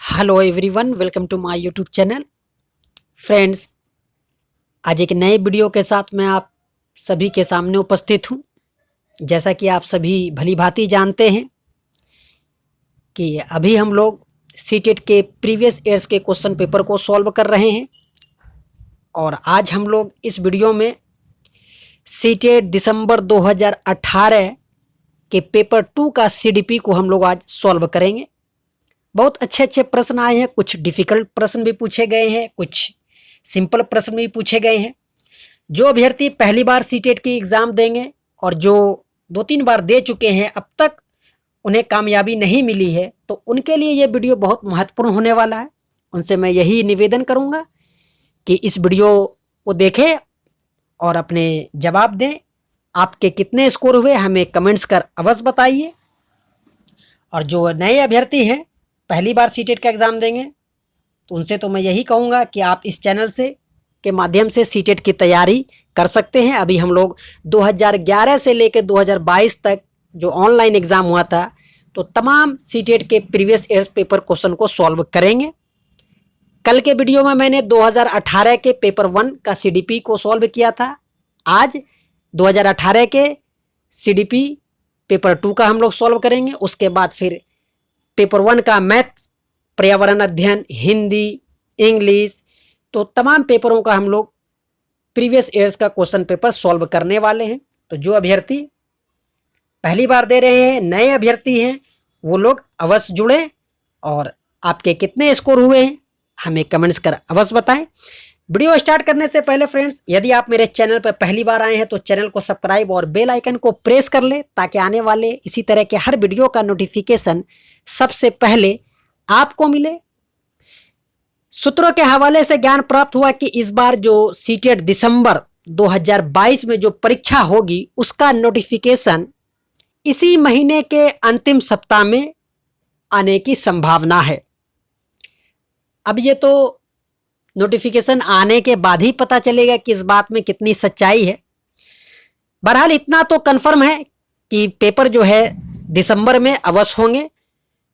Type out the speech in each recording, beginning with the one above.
Hello everyone, welcome to my YouTube channel. Friends, आज एक नए वीडियो के साथ मैं आप सभी के सामने उपस्थित हूं। जैसा कि आप सभी भली भांति जानते हैं कि अभी हम लोग सीटेट के प्रीवियस ईयर्स के क्वेश्चन पेपर को सॉल्व कर रहे हैं और आज हम लोग इस वीडियो में सीटेट दिसंबर 2018 के पेपर 2 का सीडीपी को हम लोग आज सॉल्व करेंगे। बहुत अच्छे अच्छे प्रश्न आए हैं, कुछ डिफ़िकल्ट प्रश्न भी पूछे गए हैं, कुछ सिंपल प्रश्न भी पूछे गए हैं। जो अभ्यर्थी पहली बार सीटेट की एग्ज़ाम देंगे और जो 2-3 बार दे चुके हैं, अब तक उन्हें कामयाबी नहीं मिली है, तो उनके लिए ये वीडियो बहुत महत्वपूर्ण होने वाला है। उनसे मैं यही निवेदन करूँगा कि इस वीडियो को देखें और अपने जवाब दें। आपके कितने स्कोर हुए हमें कमेंट्स कर अवश्य बताइए। और जो नए अभ्यर्थी हैं, पहली बार सीटेट का एग्ज़ाम देंगे, तो उनसे तो मैं यही कहूँगा कि आप इस चैनल से के माध्यम से सीटेट की तैयारी कर सकते हैं। अभी हम लोग 2011 से लेकर 2022 तक जो ऑनलाइन एग्ज़ाम हुआ था, तो तमाम सीटेट के प्रीवियस ईयर्स पेपर क्वेश्चन को सॉल्व करेंगे। कल के वीडियो में मैंने 2018 के पेपर 1 का सीडीपी को सॉल्व किया था। आज 2018 के सीडीपी पेपर 2 का हम लोग सॉल्व करेंगे। उसके बाद फिर पेपर 1 का मैथ, पर्यावरण अध्ययन, हिंदी, इंग्लिश, तो तमाम पेपरों का हम लोग प्रीवियस ईयर्स का क्वेश्चन पेपर सॉल्व करने वाले हैं। तो जो अभ्यर्थी पहली बार दे रहे हैं, नए अभ्यर्थी हैं, वो लोग अवश्य जुड़ें और आपके कितने स्कोर हुए हैं हमें कमेंट्स कर अवश्य बताएं। वीडियो स्टार्ट करने से पहले फ्रेंड्स, यदि आप मेरे चैनल पर पहली बार आए हैं तो चैनल को सब्सक्राइब और बेल आइकन को प्रेस कर लें, ताकि आने वाले इसी तरह के हर वीडियो का नोटिफिकेशन सबसे पहले आपको मिले। सूत्रों के हवाले से ज्ञान प्राप्त हुआ कि इस बार जो सीटेट दिसंबर 2022 में जो परीक्षा होगी, उसका नोटिफिकेशन इसी महीने के अंतिम सप्ताह में आने की संभावना है। अब ये तो नोटिफिकेशन आने के बाद ही पता चलेगा कि इस बात में कितनी सच्चाई है। बहरहाल इतना तो कन्फर्म है कि पेपर जो है दिसंबर में अवश्य होंगे।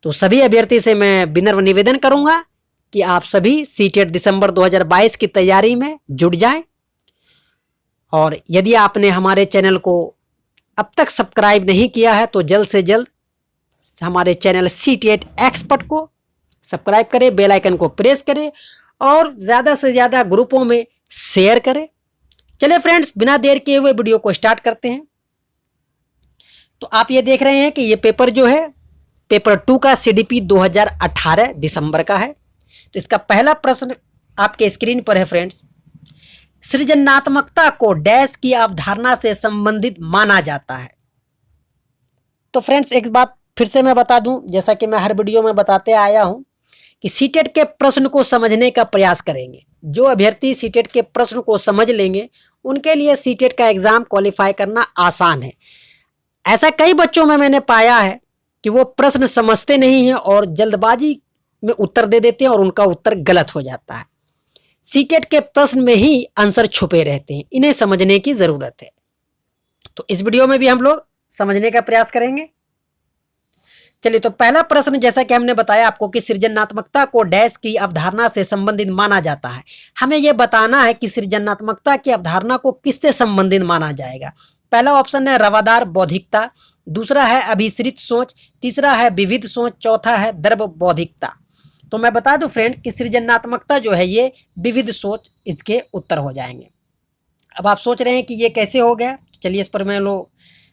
तो सभी अभ्यर्थी से मैं विनम्र निवेदन करूंगा कि आप सभी सीटेट दिसंबर 2022 की तैयारी में जुट जाएं। और यदि आपने हमारे चैनल को अब तक सब्सक्राइब नहीं किया है, तो जल्द से जल्द हमारे चैनल सीटेट एक्सपर्ट को सब्सक्राइब करें, बेल आइकन को प्रेस करें और ज़्यादा से ज़्यादा ग्रुपों में शेयर करें। चलिए फ्रेंड्स, बिना देर किए हुए वीडियो को स्टार्ट करते हैं। तो आप ये देख रहे हैं कि ये पेपर जो है पेपर 2 का सीडीपी 2018 दिसंबर का है। तो इसका पहला प्रश्न आपके स्क्रीन पर है फ्रेंड्स। सृजनात्मकता को डैश की अवधारणा से संबंधित माना जाता है। तो फ्रेंड्स, एक बात फिर से मैं बता दूं, जैसा कि मैं हर वीडियो में बताते आया हूं कि सीटेट के प्रश्न को समझने का प्रयास करेंगे। जो अभ्यर्थी सीटेट के प्रश्न को समझ लेंगे, उनके लिए सीटेट का एग्ज़ाम क्वालिफाई करना आसान है। ऐसा कई बच्चों में मैंने पाया है कि वो प्रश्न समझते नहीं हैं और जल्दबाजी में उत्तर दे देते हैं और उनका उत्तर गलत हो जाता है। सीटेट के प्रश्न में ही आंसर छुपे रहते हैं, इन्हें समझने की ज़रूरत है। तो इस वीडियो में भी हम लोग समझने का प्रयास करेंगे। चलिए, तो पहला प्रश्न, जैसा कि हमने बताया आपको कि सृजनात्मकता को डैश की अवधारणा से संबंधित माना जाता है। हमें यह बताना है कि सृजनात्मकता की अवधारणा को किससे संबंधित माना जाएगा। पहला ऑप्शन है रवादार बौद्धिकता, दूसरा है अभिसरित सोच, तीसरा है विविध सोच, चौथा है द्रव बौद्धिकता। तो मैं बता दूं फ्रेंड कि सृजनात्मकता जो है ये विविध सोच इसके उत्तर हो जाएंगे। अब आप सोच रहे हैं कि ये कैसे हो गया। चलिए, इस पर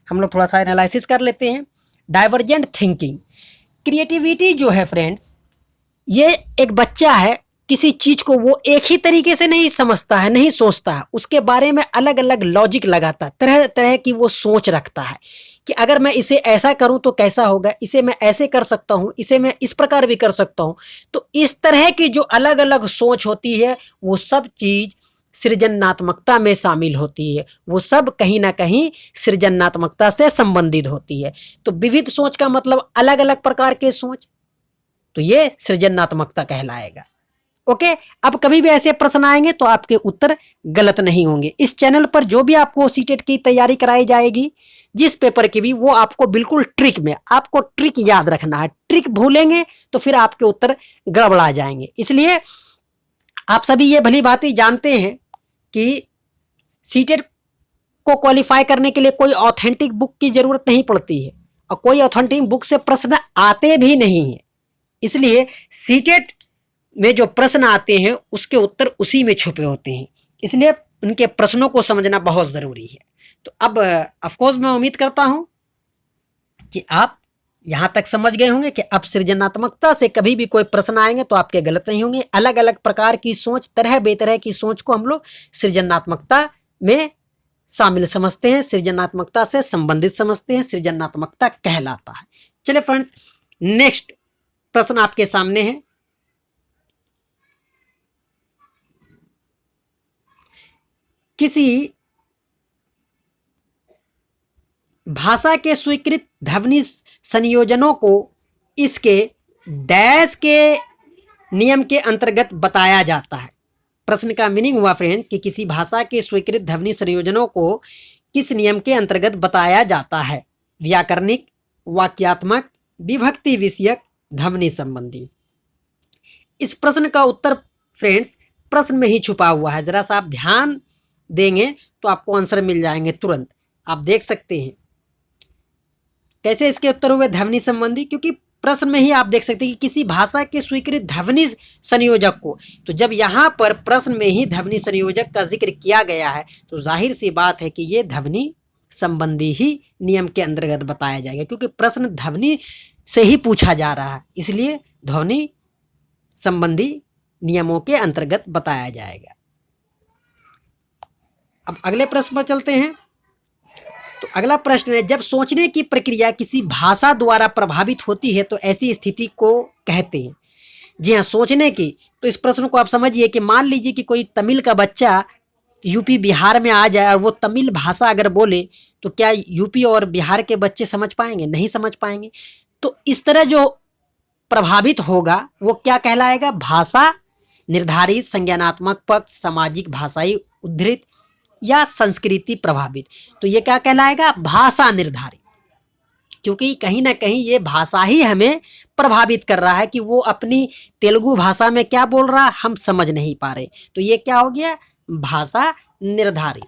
हम लोग थोड़ा सा एनालिसिस कर लेते हैं। डाइवर्जेंट थिंकिंग, क्रिएटिविटी जो है फ्रेंड्स, ये एक बच्चा है, किसी चीज़ को वो एक ही तरीके से नहीं समझता है, नहीं सोचता है, उसके बारे में अलग अलग लॉजिक लगाता है, तरह तरह की वो सोच रखता है कि अगर मैं इसे ऐसा करूं तो कैसा होगा, इसे मैं ऐसे कर सकता हूं, इसे मैं इस प्रकार भी कर सकता हूं। तो इस तरह की जो अलग अलग सोच होती है, वो सब चीज़ सृजनात्मकता में शामिल होती है। वो सब कहीं ना कहीं सृजनात्मकता से संबंधित होती है। तो विविध सोच का मतलब अलग अलग प्रकार के सोच, तो ये सृजनात्मकता कहलाएगा। ओके, अब कभी भी ऐसे प्रश्न आएंगे तो आपके उत्तर गलत नहीं होंगे। इस चैनल पर जो भी आपको सीटेट की तैयारी कराई जाएगी, जिस पेपर की भी, वो आपको बिल्कुल ट्रिक में, आपको ट्रिक याद रखना है। ट्रिक भूलेंगे तो फिर आपके उत्तर गड़बड़ा जाएंगे। इसलिए आप सभी ये भली भांति जानते हैं कि सीटेट को क्वालिफाई करने के लिए कोई ऑथेंटिक बुक की जरूरत नहीं पड़ती है और कोई ऑथेंटिक बुक से प्रश्न आते भी नहीं है। इसलिए सीटेट में जो प्रश्न आते हैं उसके उत्तर उसी में छुपे होते हैं, इसलिए उनके प्रश्नों को समझना बहुत ज़रूरी है। तो अब ऑफकोर्स मैं उम्मीद करता हूं कि आप यहां तक समझ गए होंगे कि अब सृजनात्मकता से कभी भी कोई प्रश्न आएंगे तो आपके गलत नहीं होंगे। अलग अलग प्रकार की सोच, तरह बेतरह की सोच को हम लोग सृजनात्मकता में शामिल समझते हैं, सृजनात्मकता से संबंधित समझते हैं, सृजनात्मकता कहलाता है। चलिए फ्रेंड्स, नेक्स्ट प्रश्न आपके सामने है। किसी भाषा के स्वीकृत ध्वनि संयोजनों को इसके डैश के नियम के अंतर्गत बताया जाता है। प्रश्न का मीनिंग हुआ फ्रेंड कि किसी भाषा के स्वीकृत ध्वनि संयोजनों को किस नियम के अंतर्गत बताया जाता है? व्याकरणिक, वाक्यात्मक, विभक्ति विषयक, ध्वनि संबंधी। इस प्रश्न का उत्तर फ्रेंड्स प्रश्न में ही छुपा हुआ है। जरा सा आप ध्यान देंगे तो आपको आंसर मिल जाएंगे तुरंत। आप देख सकते हैं कैसे इसके उत्तर हुए ध्वनि संबंधी, क्योंकि प्रश्न में ही आप देख सकते हैं कि किसी भाषा के स्वीकृत ध्वनि संयोजक को, तो जब यहाँ पर प्रश्न में ही ध्वनि संयोजक का जिक्र किया गया है तो जाहिर सी बात है कि ये ध्वनि संबंधी ही नियम के अंतर्गत बताया जाएगा, क्योंकि प्रश्न ध्वनि से ही पूछा जा रहा है, इसलिए ध्वनि संबंधी नियमों के अंतर्गत बताया जाएगा। अब अगले प्रश्न पर चलते हैं। तो अगला प्रश्न है, जब सोचने की प्रक्रिया किसी भाषा द्वारा प्रभावित होती है तो ऐसी स्थिति को कहते हैं। जी हाँ, सोचने की। तो इस प्रश्न को आप समझिए कि मान लीजिए कि कोई तमिल का बच्चा यूपी बिहार में आ जाए और वो तमिल भाषा अगर बोले तो क्या यूपी और बिहार के बच्चे समझ पाएंगे? नहीं समझ पाएंगे। तो इस तरह जो प्रभावित होगा वो क्या कहलाएगा? भाषा निर्धारित, संज्ञानात्मक पक्ष, सामाजिक, भाषाई उद्धृत या संस्कृति प्रभावित। तो ये क्या कहलाएगा? भाषा निर्धारित, क्योंकि कहीं ना कहीं ये भाषा ही हमें प्रभावित कर रहा है कि वो अपनी तेलुगु भाषा में क्या बोल रहा है हम समझ नहीं पा रहे। तो ये क्या हो गया? भाषा निर्धारित।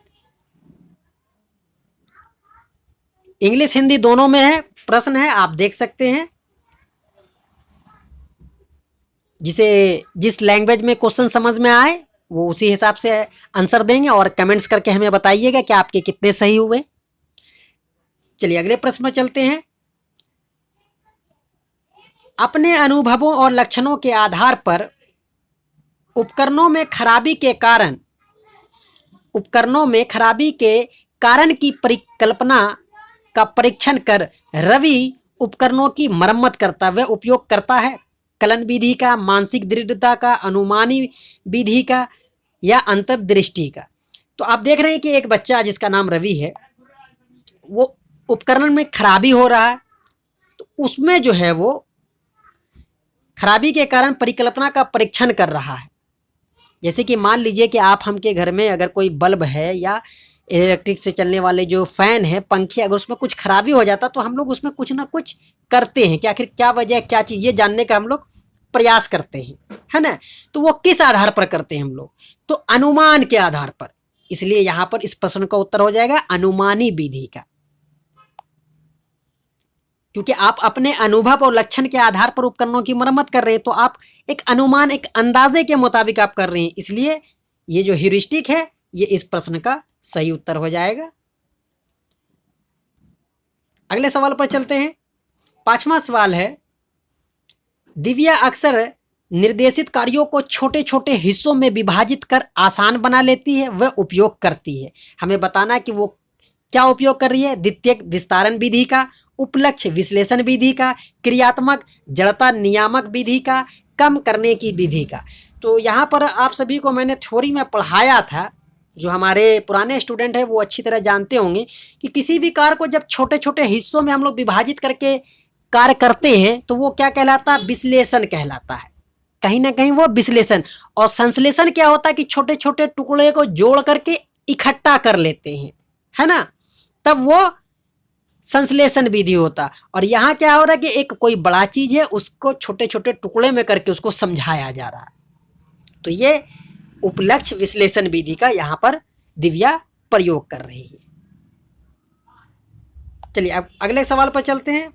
इंग्लिश हिंदी दोनों में है प्रश्न है, आप देख सकते हैं। जिस लैंग्वेज में क्वेश्चन समझ में आए वो उसी हिसाब से आंसर देंगे और कमेंट्स करके हमें बताइएगा कि आपके कितने सही हुए। चलिए अगले प्रश्न में चलते हैं। अपने अनुभवों और लक्षणों के आधार पर उपकरणों में खराबी के कारण की परिकल्पना का परीक्षण कर रवि उपकरणों की मरम्मत करता है। वह उपयोग करता है कलन विधि का, मानसिक दृढ़ता का, अनुमानी विधि का या अंतर्दृष्टि का। तो आप देख रहे हैं कि एक बच्चा जिसका नाम रवि है, वो उपकरण में खराबी हो रहा है, तो उसमें जो है वो खराबी के कारण परिकल्पना का परीक्षण कर रहा है। जैसे कि मान लीजिए कि आप हमके घर में अगर कोई बल्ब है या इलेक्ट्रिक से चलने वाले जो फैन है, पंखे, अगर उसमें कुछ खराबी हो जाता तो हम लोग उसमें कुछ ना कुछ करते हैं कि आखिर क्या वजह, क्या चीज़, ये जानने का हम लोग प्रयास करते हैं, है ना। तो वो किस आधार पर करते हैं हम लोग? तो अनुमान के आधार पर। इसलिए यहां पर इस प्रश्न का उत्तर हो जाएगा अनुमानी विधि का, क्योंकि आप अपने अनुभव और लक्षण के आधार पर उपकरणों की मरम्मत कर रहे हैं, तो आप एक अनुमान, एक अंदाजे के मुताबिक आप कर रहे हैं। इसलिए ये जो ह्यूरिस्टिक है ये इस प्रश्न का सही उत्तर हो जाएगा। अगले सवाल पर चलते हैं। 5वां सवाल है, दिव्या अक्सर निर्देशित कार्यों को छोटे छोटे हिस्सों में विभाजित कर आसान बना लेती है, वह उपयोग करती है। हमें बताना कि वो क्या उपयोग कर रही है? द्वितीयक विस्तारण विधि का, उपलक्ष्य विश्लेषण विधि का, क्रियात्मक जड़ता नियामक विधि का, कम करने की विधि का। तो यहाँ पर आप सभी को मैंने थ्योरी में पढ़ाया था, जो हमारे पुराने स्टूडेंट हैं वो अच्छी तरह जानते होंगे कि किसी भी कार्य को जब छोटे छोटे हिस्सों में हम लोग विभाजित करके कार्य करते हैं तो वो क्या कहलाता है? विश्लेषण कहलाता है। कहीं ना कहीं वो विश्लेषण, और संश्लेषण क्या होता है कि छोटे छोटे टुकड़े को जोड़ करके इकट्ठा कर लेते हैं, है ना, तब वो संश्लेषण विधि होता। और यहाँ क्या हो रहा है कि एक कोई बड़ा चीज है उसको छोटे छोटे टुकड़े में करके उसको समझाया जा रहा है। तो ये उपलक्ष्य विश्लेषण विधि का यहाँ पर दिव्या प्रयोग कर रही है। चलिए अब अगले सवाल पर चलते हैं।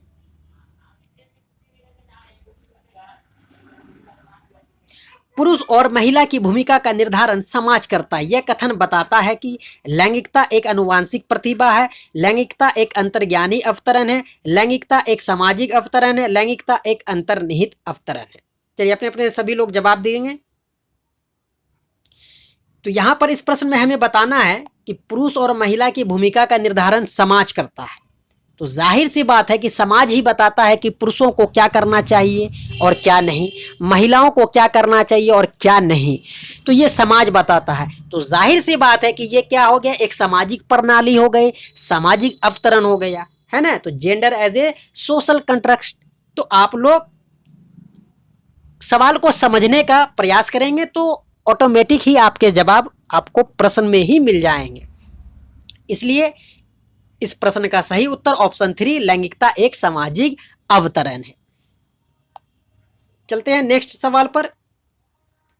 पुरुष और महिला की भूमिका का निर्धारण समाज करता है। यह कथन बताता है कि लैंगिकता एक आनुवांशिक प्रतिभा है, लैंगिकता एक अंतर्ज्ञानी अवतरण है, लैंगिकता एक सामाजिक अवतरण है, लैंगिकता एक अंतर्निहित अवतरण है। चलिए अपने अपने सभी लोग जवाब देंगे। तो यहां पर इस प्रश्न में हमें बताना है कि पुरुष और महिला की भूमिका का निर्धारण समाज करता है। तो जाहिर सी बात है कि समाज ही बताता है कि पुरुषों को क्या करना चाहिए और क्या नहीं, महिलाओं को क्या करना चाहिए और क्या नहीं, तो ये समाज बताता है। तो जाहिर सी बात है कि ये क्या हो गया, एक सामाजिक प्रणाली हो गई, सामाजिक अवतरण हो गया, है ना। तो gender as a social construct. तो आप लोग सवाल को समझने का प्रयास करेंगे तो ऑटोमेटिक ही आपके जवाब आपको प्रश्न में ही मिल जाएंगे। इसलिए इस प्रश्न का सही उत्तर ऑप्शन 3, लैंगिकता एक सामाजिक अवतरण है। चलते हैं नेक्स्ट सवाल पर।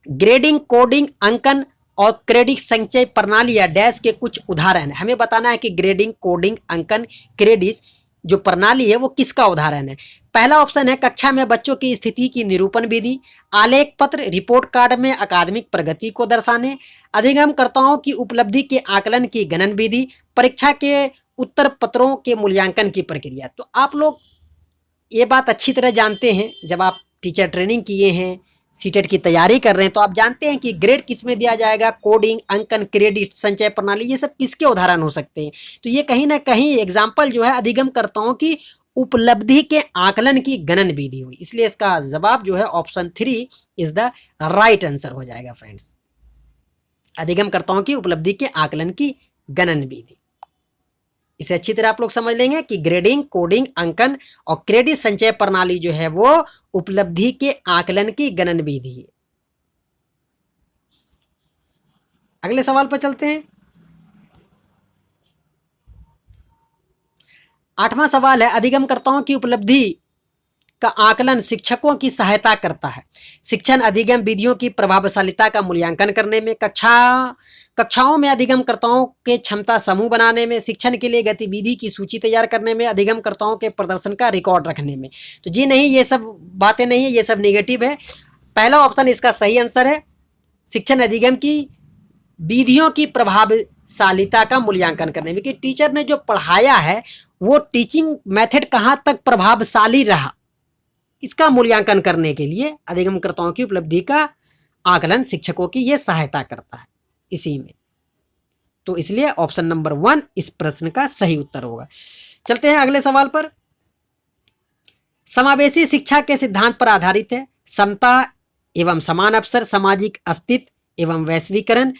ग्रेडिंग, कोडिंग, अंकन और क्रेडिट संचय प्रणाली या डैश के कुछ उदाहरण है। हमें बताना है कि ग्रेडिंग, कोडिंग, अंकन, क्रेडिट जो प्रणाली है वो किसका उदाहरण है। पहला ऑप्शन है कक्षा में बच्चों की स्थिति की निरूपण विधि, आलेख पत्र, रिपोर्ट कार्ड में अकादमिक प्रगति को दर्शाने, अधिगमकर्ताओं की उपलब्धि के आकलन की गणन विधि, परीक्षा के उत्तर पत्रों के मूल्यांकन की प्रक्रिया। तो आप लोग ये बात अच्छी तरह जानते हैं, जब आप टीचर ट्रेनिंग किए हैं, सीटेट की तैयारी कर रहे हैं, तो आप जानते हैं कि ग्रेड किस में दिया जाएगा, कोडिंग, अंकन, क्रेडिट, संचय प्रणाली, ये सब किसके उदाहरण हो सकते हैं। तो ये कहीं ना कहीं एग्जाम्पल जो है अधिगमकर्ताओं की उपलब्धि के आकलन की गणन विधि हुई। इसलिए इसका जवाब जो है option 3 is the right answer हो जाएगा फ्रेंड्स। अधिगमकर्ताओं की उपलब्धि के आकलन की गणन विधि, इसे अच्छी तरह आप लोग समझ लेंगे कि ग्रेडिंग, कोडिंग, अंकन और क्रेडिट संचय प्रणाली जो है वो उपलब्धि के आकलन की गणन विधि है। अगले सवाल पर चलते हैं। 8वां सवाल है अधिगमकर्ताओं की उपलब्धि का आकलन शिक्षकों की सहायता करता है। शिक्षण अधिगम विधियों की प्रभावशीलता का मूल्यांकन करने में, कक्षाओं में अधिगमकर्ताओं के क्षमता समूह बनाने में, शिक्षण के लिए गतिविधि की सूची तैयार करने में, अधिगमकर्ताओं के प्रदर्शन का रिकॉर्ड रखने में। तो जी नहीं, ये सब बातें नहीं है, ये सब नेगेटिव है। पहला ऑप्शन इसका सही आंसर है। शिक्षण अधिगम की विधियों की प्रभावशीलता का मूल्यांकन करने में, कि टीचर ने जो पढ़ाया है वो टीचिंग मेथड कहाँ तक प्रभावशाली रहा, इसका मूल्यांकन करने के लिए अधिगमकर्ताओं की उपलब्धि का आकलन शिक्षकों की ये सहायता करता है इसी में। तो इसलिए ऑप्शन नंबर 1 इस प्रश्न का सही उत्तर होगा। चलते हैं अगले सवाल पर। समावेशी शिक्षा के सिद्धांत पर आधारित है। समता एवं समान अवसर, सामाजिक अस्तित्व एवं वैश्वीकरण,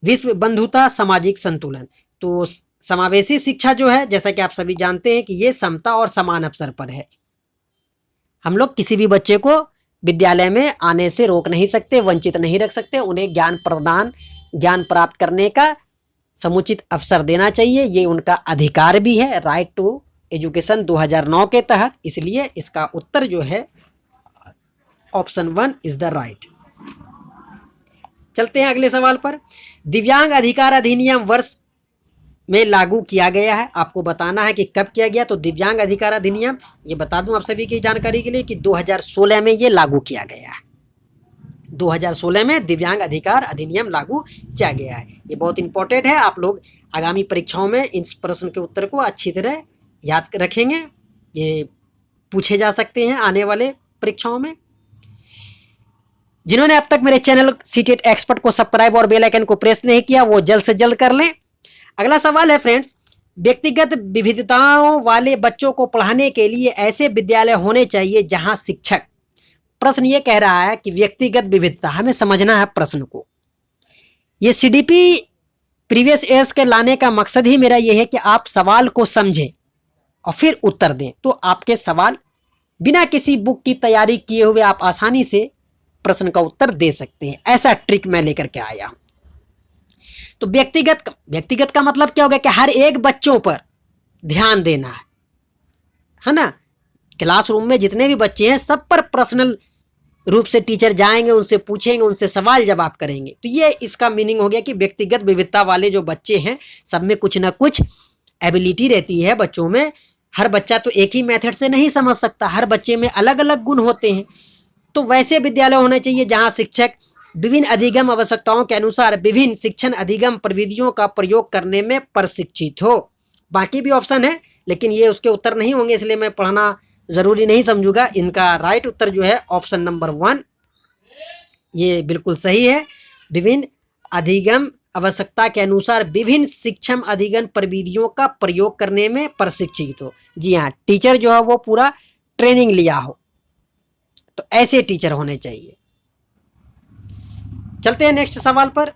विश्व बंधुता, सामाजिक संतुलन। तो समावेशी शिक्षा जो है, जैसा कि आप सभी जानते हैं कि ये समता और समान अवसर पर है। हम लोग किसी भी बच्चे को विद्यालय में आने से रोक नहीं सकते, वंचित नहीं रख सकते, उन्हें ज्ञान प्राप्त करने का समुचित अवसर देना चाहिए, ये उनका अधिकार भी है, राइट टू एजुकेशन 2009 के तहत। इसलिए इसका उत्तर जो है ऑप्शन 1 इज द राइट। चलते हैं अगले सवाल पर। दिव्यांग अधिकार अधिनियम वर्ष में लागू किया गया है। आपको बताना है कि कब किया गया। तो दिव्यांग अधिकार अधिनियम, ये बता दूं आप सभी की जानकारी के लिए कि 2016 में ये लागू किया गया है। 2016 में दिव्यांग अधिकार अधिनियम लागू किया गया है। ये बहुत इंपॉर्टेंट है। आप लोग आगामी परीक्षाओं में इस प्रश्न के उत्तर को अच्छी तरह याद रखेंगे, ये पूछे जा सकते हैं आने वाले परीक्षाओं में। जिन्होंने अब तक मेरे चैनल सीटेट एक्सपर्ट को सब्सक्राइब और बेल आइकन को प्रेस नहीं किया वो जल्द से जल्द कर लें। अगला सवाल है फ्रेंड्स, व्यक्तिगत विविधताओं वाले बच्चों को पढ़ाने के लिए ऐसे विद्यालय होने चाहिए जहां शिक्षक, प्रश्न ये कह रहा है कि व्यक्तिगत विविधता, हमें समझना है प्रश्न को। ये सीडीपी प्रीवियस ईयर्स के लाने का मकसद ही मेरा ये है कि आप सवाल को समझें और फिर उत्तर दें। तो आपके सवाल बिना किसी बुक की तैयारी किए हुए आप आसानी से प्रश्न का उत्तर दे सकते हैं। ऐसा ट्रिक मैं लेकर के आया हूं। तो व्यक्तिगत का मतलब क्या होगा कि हर एक बच्चों पर ध्यान देना है ना। क्लासरूम में जितने भी बच्चे हैं सब पर पर्सनल रूप से टीचर जाएंगे, उनसे पूछेंगे, उनसे सवाल जवाब करेंगे। तो ये इसका मीनिंग हो गया कि व्यक्तिगत विविधता वाले जो बच्चे हैं सब में कुछ ना कुछ एबिलिटी रहती है बच्चों में। हर बच्चा तो एक ही मेथड से नहीं समझ सकता, हर बच्चे में अलग अलग गुण होते हैं। तो वैसे विद्यालय होने चाहिए जहाँ शिक्षक विभिन्न अधिगम आवश्यकताओं के अनुसार विभिन्न शिक्षण अधिगम प्रविधियों का प्रयोग करने में प्रशिक्षित हो। बाकी भी ऑप्शन है लेकिन ये उसके उत्तर नहीं होंगे, इसलिए मैं पढ़ना जरूरी नहीं समझूंगा। इनका राइट उत्तर जो है ऑप्शन नंबर 1 ये बिल्कुल सही है। विभिन्न अधिगम आवश्यकता के अनुसार विभिन्न शिक्षण अधिगम प्रविधियों का प्रयोग करने में प्रशिक्षित हो। जी हाँ, टीचर जो है वो पूरा ट्रेनिंग लिया हो, तो ऐसे टीचर होने चाहिए। चलते हैं नेक्स्ट सवाल पर।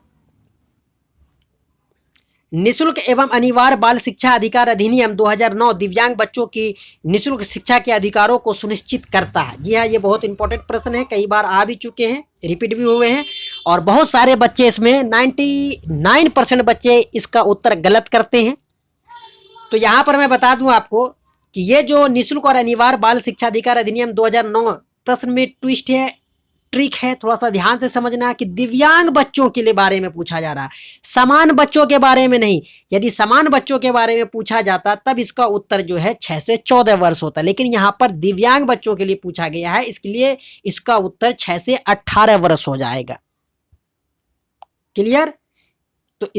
निःशुल्क एवं अनिवार्य बाल शिक्षा अधिकार अधिनियम 2009 दिव्यांग बच्चों की निःशुल्क शिक्षा के अधिकारों को सुनिश्चित करता है। जी हाँ, ये बहुत इंपॉर्टेंट प्रश्न है, कई बार आ भी चुके हैं, रिपीट भी हुए हैं और बहुत सारे बच्चे इसमें 99% बच्चे इसका उत्तर गलत करते हैं। तो यहाँ पर मैं बता दूं आपको कि ये जो निःशुल्क और अनिवार्य बाल शिक्षा अधिकार अधिनियम 2009 प्रश्न में ट्विस्ट है, ट्रिक है, थोड़ा सा ध्यान से समझना कि दिव्यांग बच्चों के लिए बारे में पूछा जा रहा है, समान बच्चों के बारे में नहीं। यदि समान बच्चों के बारे में पूछा जाता तब इसका उत्तर जो है 6 से 14 वर्ष होता, लेकिन यहाँ पर दिव्यांग बच्चों के लिए पूछा गया है, इसके लिए इसका उत्तर 6 से 18 वर्ष हो जाएगा। क्लियर? तो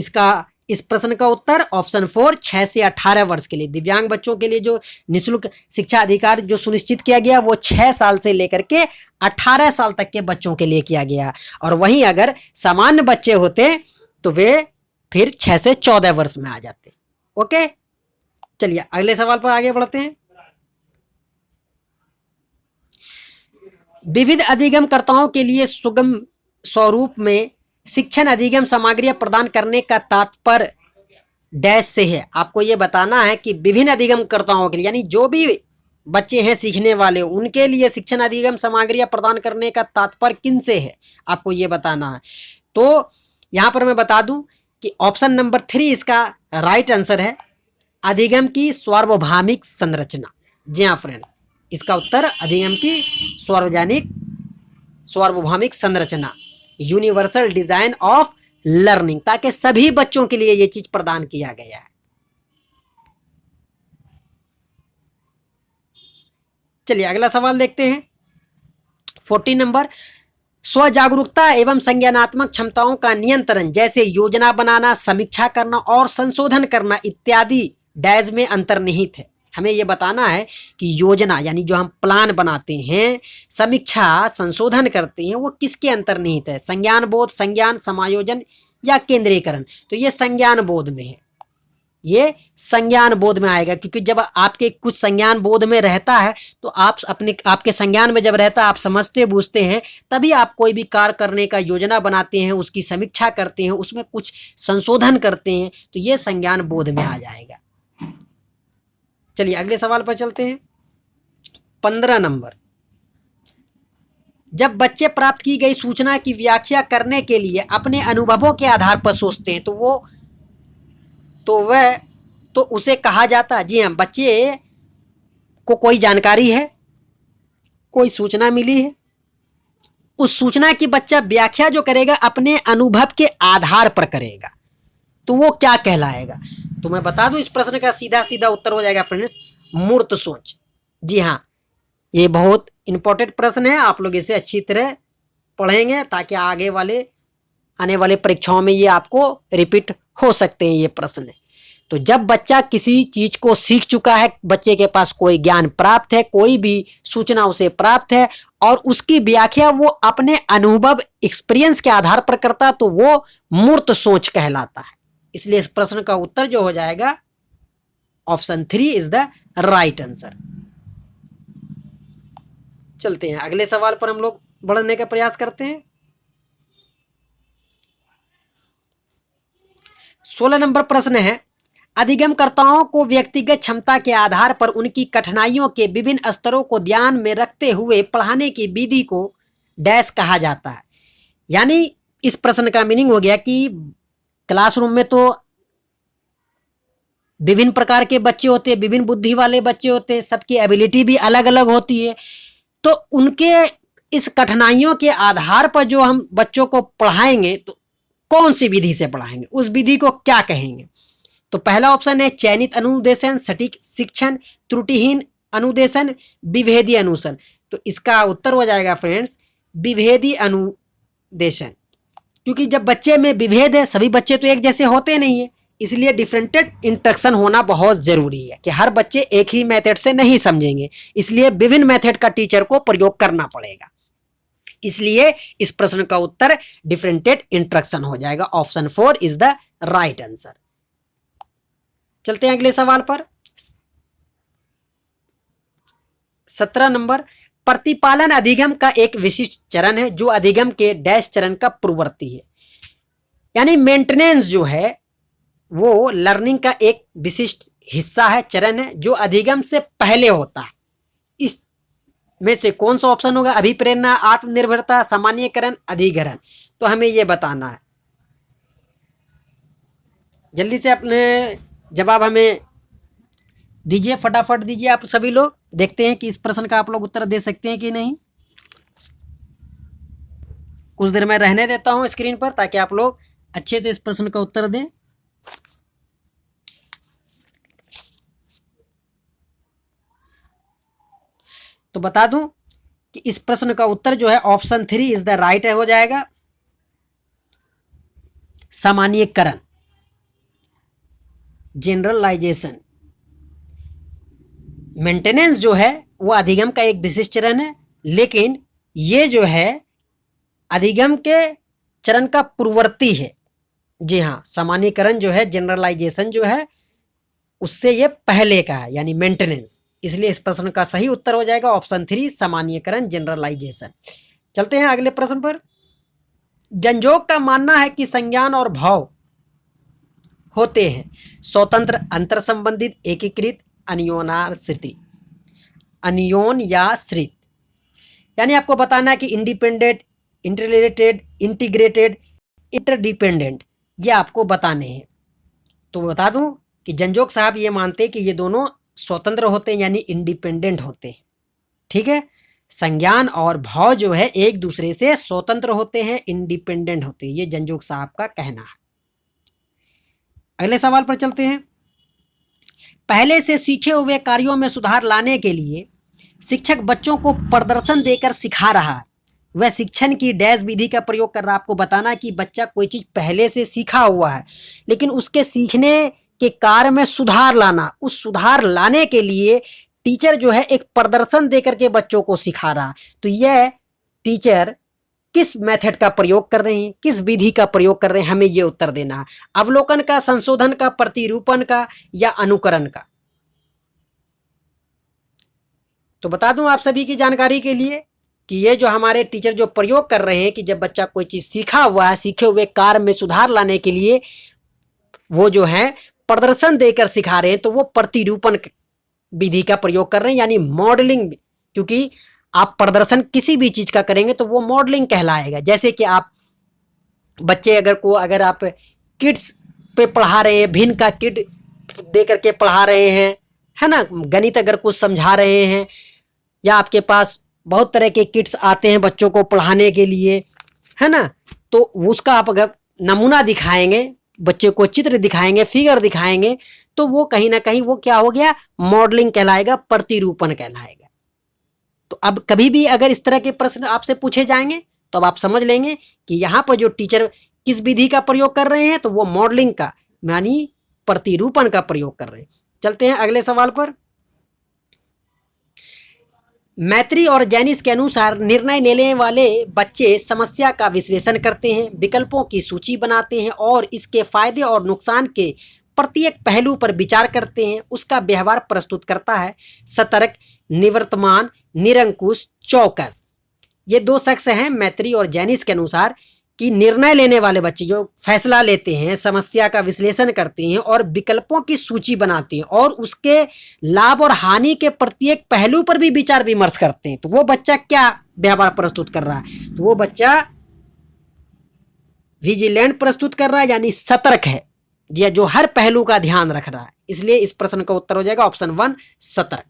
इस प्रश्न का उत्तर ऑप्शन 4 6 से 18 वर्ष के लिए। दिव्यांग बच्चों के लिए जो निःशुल्क शिक्षा अधिकार जो सुनिश्चित किया गया वो 6 साल से लेकर के 18 साल तक के बच्चों के लिए किया गया। और वहीं अगर सामान्य बच्चे होते तो वे फिर 6 से 14 वर्ष में आ जाते। ओके, चलिए अगले सवाल पर आगे बढ़ते हैं। विविध अधिगमकर्ताओं के लिए सुगम स्वरूप में शिक्षण अधिगम सामग्री प्रदान करने का तात्पर्य डैश से है। आपको यह बताना है कि विभिन्न अधिगमकर्ताओं के लिए, यानी जो भी बच्चे हैं सीखने वाले, उनके लिए शिक्षण अधिगम सामग्री प्रदान करने का तात्पर्य किन से है, आपको यह बताना है। तो यहां पर मैं बता दूं कि ऑप्शन नंबर 3 इसका राइट आंसर है, अधिगम की सार्वभौमिक संरचना। जी हाँ फ्रेंड्स, इसका उत्तर अधिगम की सार्वभौमिक संरचना, यूनिवर्सल डिजाइन ऑफ लर्निंग, ताकि सभी बच्चों के लिए यह चीज प्रदान किया गया है। चलिए अगला सवाल देखते हैं। 14 नंबर, स्व जागरूकता एवं संज्ञानात्मक क्षमताओं का नियंत्रण जैसे योजना बनाना, समीक्षा करना और संशोधन करना इत्यादि डैश में अंतर्निहित है। हमें यह बताना है कि योजना यानी जो हम प्लान बनाते हैं, समीक्षा संशोधन करते हैं, वो किसके अंतर्निहित है, संज्ञान बोध, संज्ञान समायोजन या केंद्रीकरण। तो ये संज्ञान बोध में है, ये संज्ञान बोध में आएगा, क्योंकि जब आपके कुछ संज्ञान बोध में रहता है तो आपके संज्ञान में जब रहता है, आप समझते बूझते हैं, तभी आप कोई भी कार्य करने का योजना बनाते हैं, उसकी समीक्षा करते हैं, उसमें कुछ संशोधन करते हैं, तो ये संज्ञान बोध में आ जाएगा। चलिए अगले सवाल पर चलते हैं। 15 नंबर, जब बच्चे प्राप्त की गई सूचना की व्याख्या करने के लिए अपने अनुभवों के आधार पर सोचते हैं तो उसे कहा जाता है। जी हाँ, बच्चे को कोई जानकारी है, कोई सूचना मिली है, उस सूचना की बच्चा व्याख्या जो करेगा अपने अनुभव के आधार पर करेगा, तो वो क्या कहलाएगा। तो मैं बता दूं, इस प्रश्न का सीधा सीधा उत्तर हो जाएगा फ्रेंड्स, मूर्त सोच। जी हाँ, ये बहुत इंपॉर्टेंट प्रश्न है, आप लोग इसे अच्छी तरह पढ़ेंगे ताकि आने वाले परीक्षाओं में ये आपको रिपीट हो सकते हैं ये प्रश्न। तो जब बच्चा किसी चीज को सीख चुका है, बच्चे के पास कोई ज्ञान प्राप्त है, कोई भी सूचना उसे प्राप्त है और उसकी व्याख्या वो अपने अनुभव एक्सपीरियंस के आधार पर करता, तो वो मूर्त सोच कहलाता है। इसलिए इस प्रश्न का उत्तर जो हो जाएगा option 3 is the right answer. चलते हैं अगले सवाल पर हम लोग बढ़ने का प्रयास करते हैं। 16 नंबर प्रश्न है, अधिगमकर्ताओं को व्यक्तिगत क्षमता के आधार पर उनकी कठिनाइयों के विभिन्न स्तरों को ध्यान में रखते हुए पढ़ाने की विधि को डैश कहा जाता है। यानी इस प्रश्न का मीनिंग हो गया कि क्लासरूम में तो विभिन्न प्रकार के बच्चे होते हैं, विभिन्न बुद्धि वाले बच्चे होते हैं, सबकी एबिलिटी भी अलग अलग होती है। तो उनके इस कठिनाइयों के आधार पर जो हम बच्चों को पढ़ाएंगे तो कौन सी विधि से पढ़ाएंगे, उस विधि को क्या कहेंगे। तो पहला ऑप्शन है चयनित अनुदेशन, सटीक शिक्षण, त्रुटिहीन अनुदेशन, विभेदी अनुदेशन। तो इसका उत्तर हो जाएगा फ्रेंड्स विभेदी अनुदेशन, क्योंकि जब बच्चे में विभेद है, सभी बच्चे तो एक जैसे होते नहीं है, इसलिए डिफरेंटेड इंस्ट्रक्शन होना बहुत जरूरी है कि हर बच्चे एक ही मेथड से नहीं समझेंगे, इसलिए विभिन्न मेथड का टीचर को प्रयोग करना पड़ेगा। इसलिए इस प्रश्न का उत्तर डिफरेंटेड इंस्ट्रक्शन हो जाएगा। Option 4 is the right answer. चलते हैं अगले सवाल पर। 17 नंबर, प्रतिपालन अधिगम का एक विशिष्ट चरण है जो अधिगम के डैश चरण का पूर्ववर्ती है। यानी मेंटेनेंस जो है वो लर्निंग का एक विशिष्ट हिस्सा है, चरण है जो अधिगम से पहले होता है। इस में से कौन सा ऑप्शन होगा? अभिप्रेरणा, आत्मनिर्भरता, सामान्यीकरण, अधिग्रहण। तो हमें ये बताना है। जल्दी से अपने जवाब हमें दीजिए, फटाफट दीजिए आप सभी लोग। देखते हैं कि इस प्रश्न का आप लोग उत्तर दे सकते हैं कि नहीं। कुछ देर मैं रहने देता हूं स्क्रीन पर ताकि आप लोग अच्छे से इस प्रश्न का उत्तर दें। तो बता दूं कि इस प्रश्न का उत्तर जो है ऑप्शन 3 इज द राइट हो जाएगा, सामान्यीकरण, जनरलाइजेशन। मेंटेनेंस जो है वो अधिगम का एक विशिष्ट चरण है, लेकिन ये जो है अधिगम के चरण का पूर्ववर्ती है। जी हाँ, सामान्यीकरण जो है, जनरलाइजेशन जो है, उससे ये पहले का है, यानी मेंटेनेंस। इसलिए इस प्रश्न का सही उत्तर हो जाएगा ऑप्शन 3, सामान्यीकरण, जनरलाइजेशन। चलते हैं अगले प्रश्न पर। जनजोग का मानना है कि संज्ञान और भाव होते हैं स्वतंत्र, अंतर संबंधित, एकीकृत, अन्योन्याश्रित। अन्योन्याश्रित यानी आपको बताना है कि इंडिपेंडेंट, इंटररिलेटेड, इंटीग्रेटेड, इंटरडिपेंडेंट, ये आपको बताने हैं। तो बता दूं कि जनजोग साहब ये मानते हैं कि ये दोनों स्वतंत्र होते हैं, यानी इंडिपेंडेंट होते हैं। ठीक है, संज्ञान और भाव जो है एक दूसरे से स्वतंत्र होते हैं, इंडिपेंडेंट होते हैं, ये जनजोग साहब का कहना है। अगले सवाल पर चलते हैं। पहले से सीखे हुए कार्यों में सुधार लाने के लिए शिक्षक बच्चों को प्रदर्शन देकर सिखा रहा है, वह शिक्षण की डैश विधि का प्रयोग कर रहा है। आपको बताना कि बच्चा कोई चीज पहले से सीखा हुआ है, लेकिन उसके सीखने के कार्य में सुधार लाना, उस सुधार लाने के लिए टीचर जो है एक प्रदर्शन देकर के बच्चों को सिखा रहा है। तो यह टीचर किस मेथड का प्रयोग कर रहे हैं, किस विधि का प्रयोग कर रहे हैं, हमें यह उत्तर देना है। अवलोकन का, संशोधन का, प्रतिरूपण का, या अनुकरण का। तो बता दूं आप सभी की जानकारी के लिए कि ये जो हमारे टीचर जो प्रयोग कर रहे हैं कि जब बच्चा कोई चीज सीखा हुआ है, सीखे हुए कार्य में सुधार लाने के लिए वो जो है प्रदर्शन देकर सिखा रहे हैं, तो वो प्रतिरूपण विधि का प्रयोग कर रहे हैं, यानी मॉडलिंग। क्योंकि आप प्रदर्शन किसी भी चीज का करेंगे तो वो मॉडलिंग कहलाएगा। जैसे कि आप बच्चे अगर आप किड्स पे पढ़ा रहे हैं, भिन्न का किट दे करके पढ़ा रहे हैं, है ना, गणित अगर कुछ समझा रहे हैं, या आपके पास बहुत तरह के किट्स आते हैं बच्चों को पढ़ाने के लिए, है ना, तो उसका आप अगर नमूना दिखाएंगे, बच्चे को चित्र दिखाएंगे, फिगर दिखाएंगे, तो वो कहीं ना कहीं वो क्या हो गया, मॉडलिंग कहलाएगा, प्रतिरूपण कहलाएगा। तो अब कभी भी अगर इस तरह के प्रश्न आपसे पूछे जाएंगे तो अब आप समझ लेंगे कि यहाँ पर जो टीचर किस विधि का प्रयोग कर रहे हैं, तो वो मॉडलिंग का यानी प्रतिरूपण का प्रयोग कर रहे हैं। चलते हैं अगले सवाल पर। मैत्री और जैनिस के अनुसार निर्णय लेने वाले बच्चे समस्या का विश्लेषण करते हैं, विकल्पों की सूची बनाते हैं और इसके फायदे और नुकसान के प्रत्येक पहलू पर विचार करते हैं, उसका व्यवहार प्रस्तुत करता है। सतर्क, निवर्तमान, निरंकुश, चौकस। ये दो शख्स हैं मैत्री और जैनिस के अनुसार कि निर्णय लेने वाले बच्चे जो फैसला लेते हैं, समस्या का विश्लेषण करते हैं और विकल्पों की सूची बनाते हैं और उसके लाभ और हानि के प्रत्येक पहलू पर भी विचार विमर्श करते हैं, तो वो बच्चा क्या व्यवहार प्रस्तुत कर रहा है? तो वो बच्चा विजिलेंट प्रस्तुत कर रहा है, यानी सतर्क है, या जो हर पहलू का ध्यान रख रहा है। इसलिए इस प्रश्न का उत्तर हो जाएगा ऑप्शन 1 सतर्क।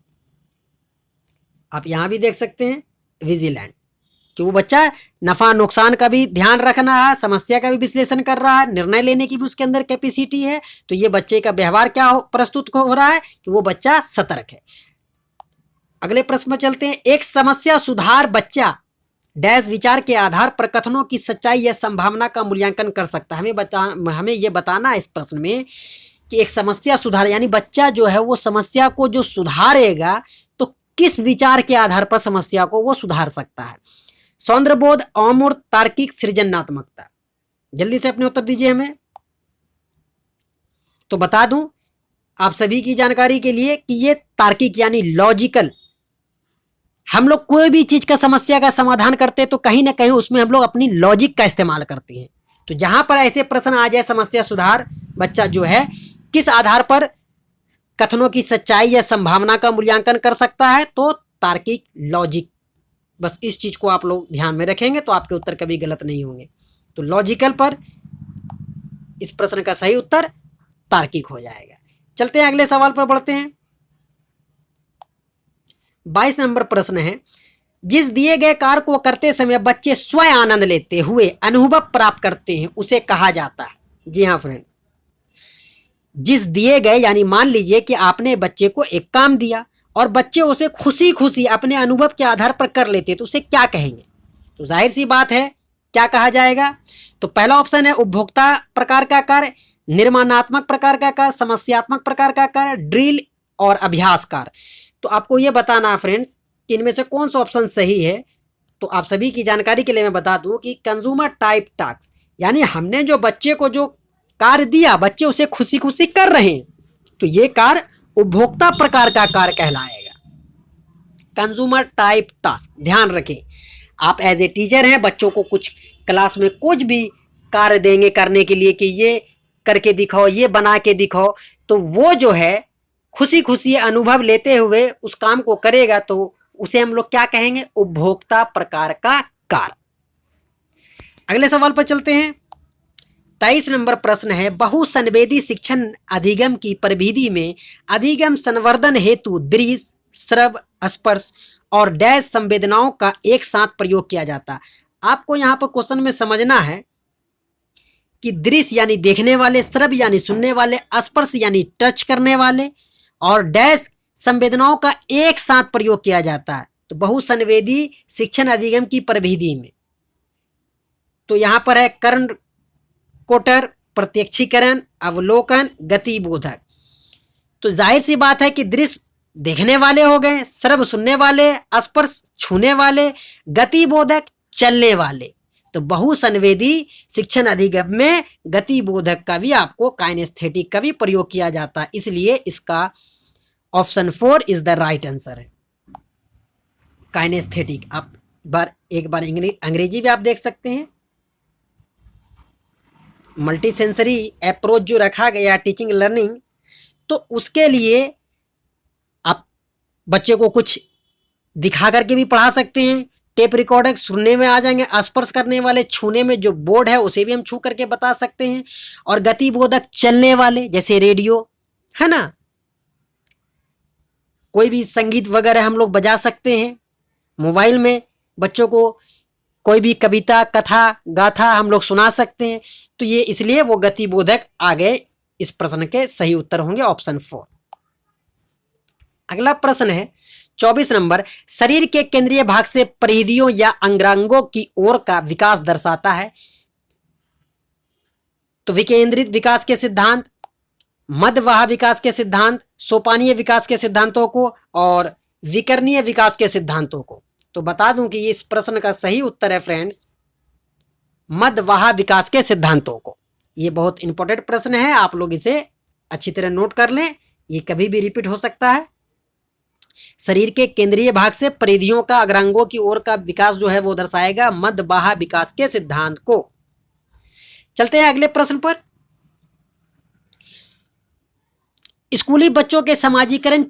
आप यहां भी देख सकते हैं विजिलेंट, कि वो बच्चा नफा नुकसान का भी ध्यान रखना है, समस्या का भी विश्लेषण कर रहा है, निर्णय लेने की भी उसके अंदर कैपेसिटी है। तो ये बच्चे का व्यवहार क्या प्रस्तुत हो रहा है कि वो बच्चा सतर्क है। अगले प्रश्न में चलते हैं। एक समस्या सुधार बच्चा डैश विचार के आधार पर कथनों की सच्चाई या संभावना का मूल्यांकन कर सकता है। हमें ये बताना है इस प्रश्न में कि एक समस्या सुधार, यानी बच्चा जो है वो समस्या को जो सुधारेगा तो किस विचार के आधार पर समस्या को वो सुधार सकता है। सौंदर्यबोध, अमूर्त, तार्किक, सृजनात्मकता। जल्दी से अपने उत्तर दीजिए हमें। तो बता दूं आप सभी की जानकारी के लिए कि ये तार्किक यानी लॉजिकल। हम लोग कोई भी चीज का समस्या का समाधान करते हैं तो कहीं ना कहीं उसमें हम लोग अपनी लॉजिक का इस्तेमाल करते हैं। तो जहां पर ऐसे प्रश्न आ जाए, समस्या सुधार बच्चा जो है किस आधार पर कथनों की सच्चाई या संभावना का मूल्यांकन कर सकता है, तो तार्किक, लॉजिक। बस इस चीज को आप लोग ध्यान में रखेंगे तो आपके उत्तर कभी गलत नहीं होंगे। तो लॉजिकल पर इस प्रश्न का सही उत्तर तार्किक हो जाएगा। चलते हैं अगले सवाल पर बढ़ते हैं। 22 नंबर प्रश्न है। जिस दिए गए कार्य को करते समय बच्चे स्वयं आनंद लेते हुए अनुभव प्राप्त करते हैं उसे कहा जाता है। जी हाँ फ्रेंड, जिस दिए गए, यानी मान लीजिए कि आपने बच्चे को एक काम दिया और बच्चे उसे खुशी खुशी अपने अनुभव के आधार पर कर लेते हैं तो उसे क्या कहेंगे? तो जाहिर सी बात है क्या कहा जाएगा। तो पहला ऑप्शन है उपभोक्ता प्रकार का कार्य, निर्माणात्मक प्रकार का कार्य, समस्यात्मक प्रकार का कार्य, ड्रिल और अभ्यास कार्य। तो आपको यह बताना है फ्रेंड्स कि इनमें से कौन सा ऑप्शन सही है। तो आप सभी की जानकारी के लिए मैं बता दूं कि कंज्यूमर टाइप टास्क, यानी हमने जो बच्चे को जो कार्य दिया, बच्चे उसे खुशी खुशी कर रहे हैं, तो ये कार्य उपभोक्ता प्रकार का कार्य कहलाएगा, कंज्यूमर टाइप टास्क। ध्यान रखें, आप एज ए टीचर हैं, बच्चों को कुछ क्लास में कुछ भी कार्य देंगे करने के लिए कि ये करके दिखाओ, ये बना के दिखाओ, तो वो जो है खुशी खुशी अनुभव लेते हुए उस काम को करेगा, तो उसे हम लोग क्या कहेंगे? उपभोक्ता प्रकार का कार्य। अगले सवाल पर चलते हैं। 23 नंबर प्रश्न है। बहुसंवेदी शिक्षण अधिगम की परिविधि में अधिगम संवर्धन हेतु दृश्य, श्रव्य, स्पर्श और डैश संवेदनाओं का एक साथ प्रयोग किया जाता है। आपको यहाँ पर क्वेश्चन में समझना है कि दृश्य यानी देखने वाले, श्रव्य यानी सुनने वाले, स्पर्श यानी टच करने वाले और डैश संवेदनाओं का एक साथ प्रयोग किया जाता है। तो बहुसंवेदी शिक्षण अधिगम की परिविधि में तो यहाँ पर है कर्ण कोटर, प्रत्यक्षीकरण, अवलोकन, गतिबोधक। तो जाहिर सी बात है कि दृश्य देखने वाले हो गए, श्रव्य सुनने वाले, स्पर्श छूने वाले, गतिबोधक चलने वाले। तो बहुसंवेदी शिक्षण अधिगम में गतिबोधक का भी, आपको काइनेस्थेटिक का भी प्रयोग किया जाता है, इसलिए इसका option 4 is the right answer है, काइनेस्थेटिक। आप एक बार अंग्रेजी भी आप देख सकते हैं। मल्टी सेंसरी अप्रोच जो रखा गया टीचिंग लर्निंग, तो उसके लिए आप बच्चे को कुछ दिखा करके भी पढ़ा सकते हैं। टेप रिकॉर्डर सुनने में आ जाएंगे, स्पर्श करने वाले, छूने में जो बोर्ड है उसे भी हम छू करके बता सकते हैं, और गतिबोधक चलने वाले जैसे रेडियो है ना, कोई भी संगीत वगैरह हम लोग बजा सकते हैं। मोबाइल में बच्चों को कोई भी कविता, कथा, गाथा हम लोग सुना सकते हैं। तो ये इसलिए वो गतिबोधक आ गए। इस प्रश्न के सही उत्तर होंगे ऑप्शन 4। अगला प्रश्न है 24 नंबर। शरीर के केंद्रीय भाग से परिधियों या अंगांगों की ओर का विकास दर्शाता है। तो विकेंद्रित विकास के सिद्धांत, मध्यवाह विकास के सिद्धांत, सोपानीय विकास के सिद्धांतों को और विकर्णीय विकास के सिद्धांतों को। तो बता दूं कि इस प्रश्न का सही उत्तर है फ्रेंड्स मध्यवाह विकास के सिद्धांतों को। ये बहुत इंपॉर्टेंट प्रश्न है, आप लोग इसे अच्छी तरह नोट कर लें, ये कभी भी रिपीट हो सकता है। शरीर के केंद्रीय भाग से परिधियों का अग्रांगों की ओर का विकास जो है वो दर्शाएगा मध्यवाह विकास के सिद्धांत को। चलते हैं अगले प्रश्न पर। स्कूली बच्चों के समाजीकरण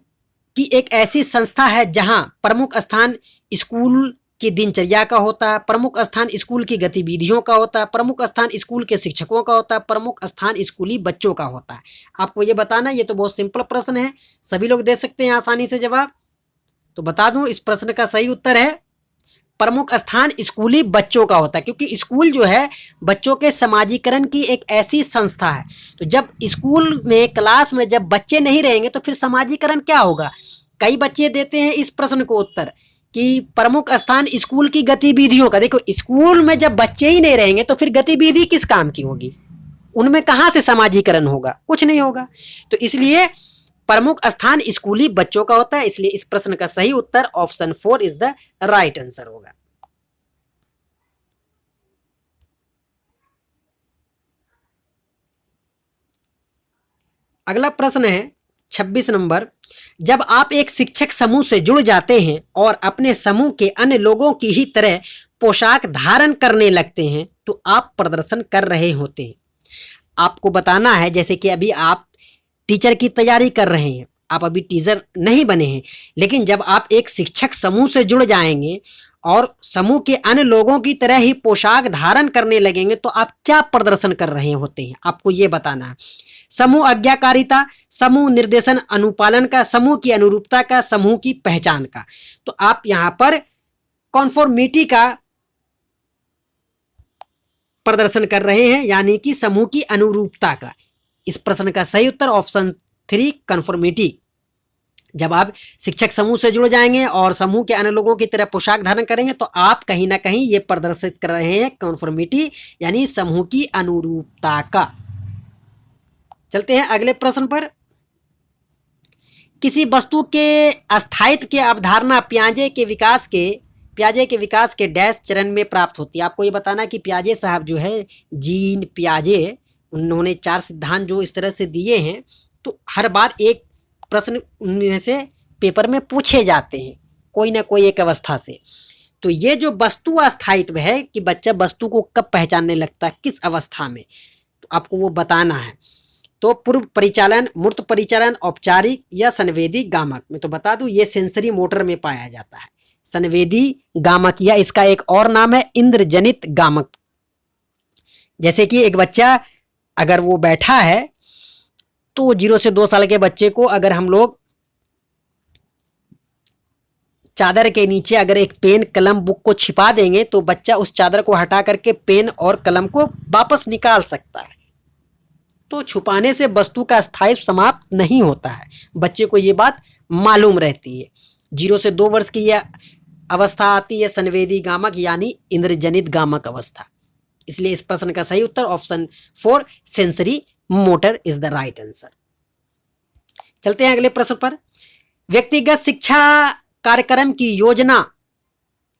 की एक ऐसी संस्था है जहां प्रमुख स्थान स्कूल की दिनचर्या का होता है, प्रमुख स्थान स्कूल की गतिविधियों का होता है, प्रमुख स्थान स्कूल के शिक्षकों का होता है, प्रमुख स्थान स्कूली बच्चों का होता है। आपको ये बताना, ये तो बहुत सिंपल प्रश्न है, सभी लोग दे सकते हैं आसानी से जवाब। तो बता दूं, इस प्रश्न का सही उत्तर है प्रमुख स्थान स्कूली बच्चों का होता है, क्योंकि स्कूल जो है बच्चों के समाजीकरण की एक ऐसी संस्था है। तो जब स्कूल में क्लास में जब बच्चे नहीं रहेंगे तो फिर समाजीकरण क्या होगा। कई बच्चे देते हैं इस प्रश्न को उत्तर कि प्रमुख स्थान स्कूल की गतिविधियों का। देखो, स्कूल में जब बच्चे ही नहीं रहेंगे तो फिर गतिविधि किस काम की होगी, उनमें कहाँ से समाजीकरण होगा, कुछ नहीं होगा। तो इसलिए प्रमुख स्थान स्कूली बच्चों का होता है, इसलिए इस प्रश्न का सही उत्तर option 4 is the right answer होगा। अगला प्रश्न है 26 नंबर। जब आप एक शिक्षक समूह से जुड़ जाते हैं और अपने समूह के अन्य लोगों की ही तरह पोशाक धारण करने लगते हैं तो आप प्रदर्शन कर रहे होते हैं। आपको बताना है, जैसे कि अभी आप टीचर की तैयारी कर रहे हैं, आप अभी टीचर नहीं बने हैं, लेकिन जब आप एक शिक्षक समूह से जुड़ जाएंगे और समूह के अन्य लोगों की तरह ही पोशाक धारण करने लगेंगे तो आप क्या प्रदर्शन कर रहे होते हैं, आपको ये बताना है। समूह आज्ञाकारिता, समूह निर्देशन अनुपालन का, समूह की अनुरूपता का, समूह की पहचान का। तो आप यहां पर कॉन्फॉर्मिटी का प्रदर्शन कर रहे हैं, यानी कि समूह की अनुरूपता का। इस प्रश्न का सही उत्तर ऑप्शन 3 कन्फॉर्मिटी। जब आप शिक्षक समूह से जुड़ जाएंगे और समूह के अन्य लोगों की तरह पोशाक धारण करेंगे तो आप कहीं ना कहीं ये प्रदर्शित कर रहे हैं कन्फॉर्मिटी, यानी समूह की अनुरूपता का। चलते हैं अगले प्रश्न पर। किसी वस्तु के अस्थायित्व की अवधारणा पियाजे के विकास के डैश चरण में प्राप्त होती है। आपको ये बताना कि पियाजे साहब जो है, जीन पियाजे, उन्होंने 4 सिद्धांत जो इस तरह से दिए हैं, तो हर बार एक प्रश्न उनमें से पेपर में पूछे जाते हैं कोई ना कोई एक अवस्था से। तो ये जो वस्तु अस्थायित्व है कि बच्चा वस्तु को कब पहचानने लगता है, किस अवस्था में, तो आपको वो बताना है। तो पूर्व परिचालन, मूर्त परिचालन, औपचारिक या संवेदी गामक में। तो बता दूं, ये सेंसरी मोटर में पाया जाता है, संवेदी गामक, या इसका एक और नाम है इंद्रजनित गामक। जैसे कि एक बच्चा अगर वो बैठा है तो 0 से 2 साल के बच्चे को अगर हम लोग चादर के नीचे अगर एक पेन, कलम, बुक को छिपा देंगे तो बच्चा उस चादर को हटा करके पेन और कलम को वापस निकाल सकता है। तो छुपाने से वस्तु का स्थायित्व समाप्त नहीं होता है, बच्चे को ये बात मालूम रहती है। 0 से 2 वर्ष की यह अवस्था आती है संवेदी गामक, यानी इंद्रजनित गामक अवस्था। इसलिए इस प्रश्न का सही उत्तर option 4 sensory motor is the right answer. चलते हैं अगले प्रश्न पर। व्यक्तिगत शिक्षा कार्यक्रम की योजना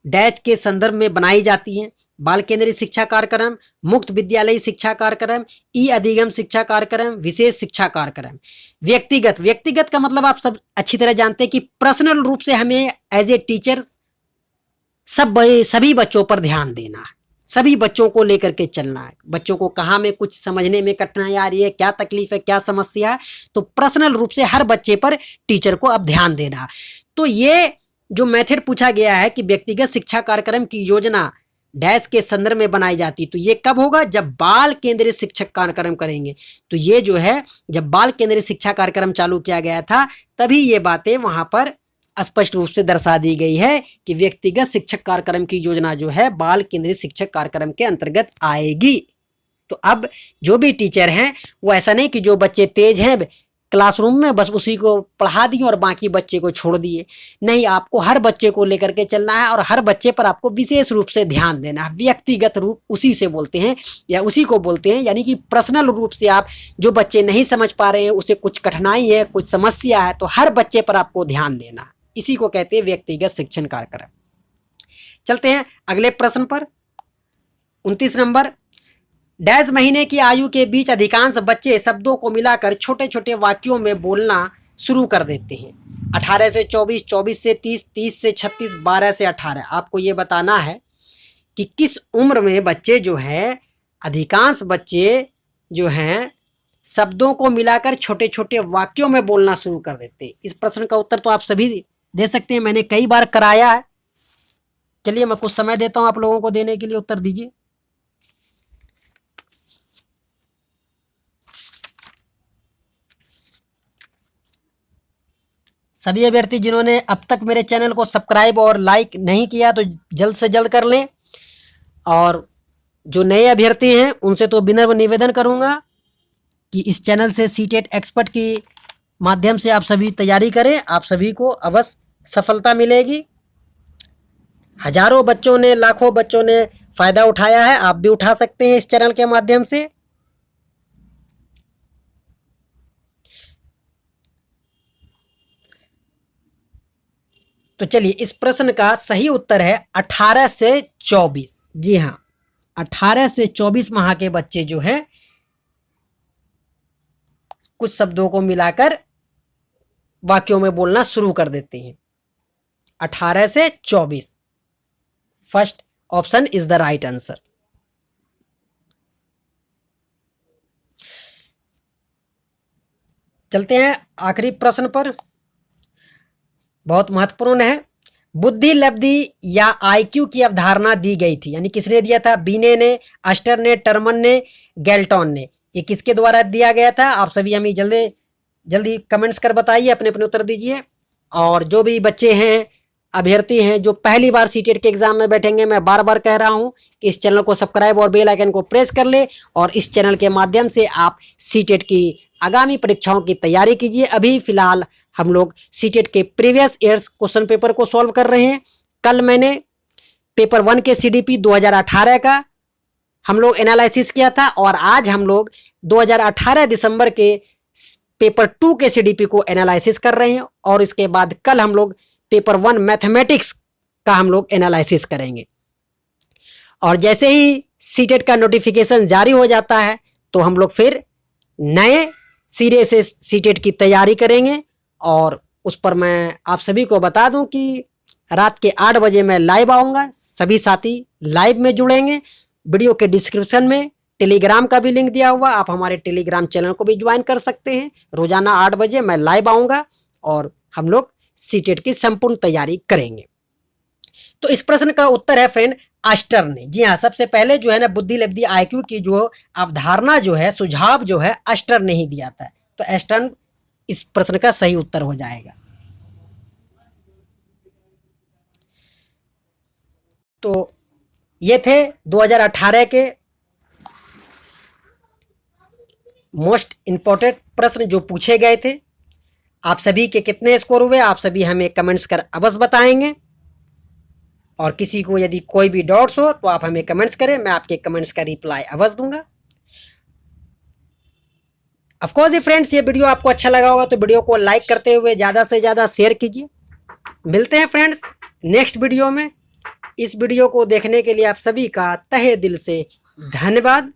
डैश के संदर्भ में बनाई जाती है। बाल केंद्रीय शिक्षा कार्यक्रम, मुक्त विद्यालयी शिक्षा कार्यक्रम, ई अधिगम शिक्षा कार्यक्रम, विशेष शिक्षा कार्यक्रम। व्यक्तिगत का मतलब आप सब अच्छी तरह जानते हैं कि पर्सनल रूप से हमें एज ए टीचर सभी बच्चों पर ध्यान देना है, सभी बच्चों को लेकर के चलना है। बच्चों को कहाँ में कुछ समझने में कठिनाई आ रही है, क्या तकलीफ है, क्या समस्या है, तो पर्सनल रूप से हर बच्चे पर टीचर को अब ध्यान देना। तो ये जो मेथड पूछा गया है कि व्यक्तिगत शिक्षा कार्यक्रम की योजना डैश के संदर्भ में बनाई जाती, तो ये कब होगा, जब बाल केंद्रीय शिक्षक कार्यक्रम करेंगे। तो ये जो है, जब बाल केंद्रीय शिक्षा कार्यक्रम चालू किया गया था तभी ये बातें वहां पर स्पष्ट रूप से दर्शा दी गई है कि व्यक्तिगत शिक्षक कार्यक्रम की योजना जो है बाल केंद्रीय शिक्षक कार्यक्रम के अंतर्गत आएगी। तो अब जो भी टीचर हैं वो ऐसा नहीं कि जो बच्चे तेज हैं क्लासरूम में बस उसी को पढ़ा दिए और बाकी बच्चे को छोड़ दिए, नहीं, आपको हर बच्चे को लेकर के चलना है और हर बच्चे पर आपको विशेष रूप से ध्यान देना है। व्यक्तिगत रूप उसी से बोलते हैं या उसी को बोलते हैं, यानी कि पर्सनल रूप से आप जो बच्चे नहीं समझ पा रहे हैं, उसे कुछ कठिनाई है, कुछ समस्या है, तो हर बच्चे पर आपको ध्यान देना है, इसी को कहते हैं व्यक्तिगत शिक्षण कार्यक्रम। चलते हैं अगले प्रश्न पर। 29 नंबर। डैश महीने की आयु के बीच अधिकांश बच्चे शब्दों को मिलाकर छोटे छोटे वाक्यों में बोलना शुरू कर देते हैं। 18 से 24, 24 से 30, 30 से 36, 12 से 18। आपको ये बताना है कि किस उम्र में बच्चे जो है अधिकांश बच्चे जो हैं शब्दों को मिलाकर छोटे छोटे वाक्यों में बोलना शुरू कर देते हैं। इस प्रश्न का उत्तर तो आप सभी दे सकते हैं, मैंने कई बार कराया है। चलिए मैं कुछ समय देता हूं आप लोगों को देने के लिए, उत्तर दीजिए। सभी अभ्यर्थी जिन्होंने अब तक मेरे चैनल को सब्सक्राइब और लाइक नहीं किया तो जल्द से जल्द कर लें, और जो नए अभ्यर्थी हैं उनसे तो विनम्र निवेदन करूंगा कि इस चैनल से सीटेट एक्सपर्ट की माध्यम से आप सभी तैयारी करें, आप सभी को अवश्य सफलता मिलेगी। हजारों बच्चों ने, लाखों बच्चों ने फायदा उठाया है, आप भी उठा सकते हैं इस चैनल के माध्यम से। तो चलिए, इस प्रश्न का सही उत्तर है 18 से 24। जी हाँ, 18 से 24 माह के बच्चे जो हैं कुछ शब्दों को मिलाकर वाक्यों में बोलना शुरू कर देते हैं। 18 से 24, first option is the right answer. चलते हैं आखिरी प्रश्न पर, बहुत महत्वपूर्ण है। बुद्धि लब्धि या आईक्यू की अवधारणा दी गई थी, यानी किसने दिया था? बीने ने, अस्टर ने, टर्मन ने, गैल्टन ने। ये किसके द्वारा दिया गया था? आप सभी हमें जल्दी जल्दी कमेंट्स कर बताइए, अपने अपने उत्तर दीजिए। और जो भी बच्चे हैं, अभ्यर्थी हैं जो पहली बार सीटेट के एग्जाम में बैठेंगे, मैं बार बार कह रहा हूं कि इस चैनल को सब्सक्राइब और बेल आइकन को प्रेस कर ले, और इस चैनल के माध्यम से आप सीटेट की आगामी परीक्षाओं की तैयारी कीजिए। अभी फिलहाल हम लोग सीटेट के प्रीवियस ईयर्स क्वेश्चन पेपर को सॉल्व कर रहे हैं। कल मैंने पेपर 1 के सीडीपी 2018 का हम लोग एनालिसिस किया था, और आज हम लोग 2018 दिसंबर के पेपर 2 के सीडीपी को एनालिसिस कर रहे हैं, और इसके बाद कल हम लोग पेपर 1 मैथमेटिक्स का हम लोग एनालिसिस करेंगे। और जैसे ही सीटेट का नोटिफिकेशन जारी हो जाता है तो हम लोग फिर नए सिरे से सीटेट की तैयारी करेंगे। और उस पर मैं आप सभी को बता दूं कि रात के 8 बजे मैं लाइव आऊँगा, सभी साथी लाइव में जुड़ेंगे। वीडियो के डिस्क्रिप्शन में टेलीग्राम का भी लिंक दिया हुआ, आप हमारे टेलीग्राम चैनल को भी ज्वाइन कर सकते हैं। रोजाना 8 बजे मैं लाइव आऊँगा और हम लोग सीटेट की संपूर्ण तैयारी करेंगे। तो इस प्रश्न का उत्तर है फ्रेंड अस्टर ने। जी हाँ, सबसे पहले जो है ना बुद्धि लब्धि आईक्यू की जो अवधारणा जो है, सुझाव जो है अस्टर ने ही दिया था। तो अस्टर इस प्रश्न का सही उत्तर हो जाएगा। तो ये थे 2018 के मोस्ट इंपॉर्टेंट प्रश्न जो पूछे गए थे। आप सभी के कितने स्कोर हुए आप सभी हमें कमेंट्स कर अवश्य बताएंगे, और किसी को यदि कोई भी डाउट्स हो तो आप हमें कमेंट्स करें, मैं आपके कमेंट्स का रिप्लाई अवश्य दूंगा। ऑफ कोर्स ये फ्रेंड्स, ये वीडियो आपको अच्छा लगा होगा तो वीडियो को लाइक करते हुए ज़्यादा से ज़्यादा शेयर कीजिए। मिलते हैं फ्रेंड्स नेक्स्ट वीडियो में। इस वीडियो को देखने के लिए आप सभी का तहे दिल से धन्यवाद।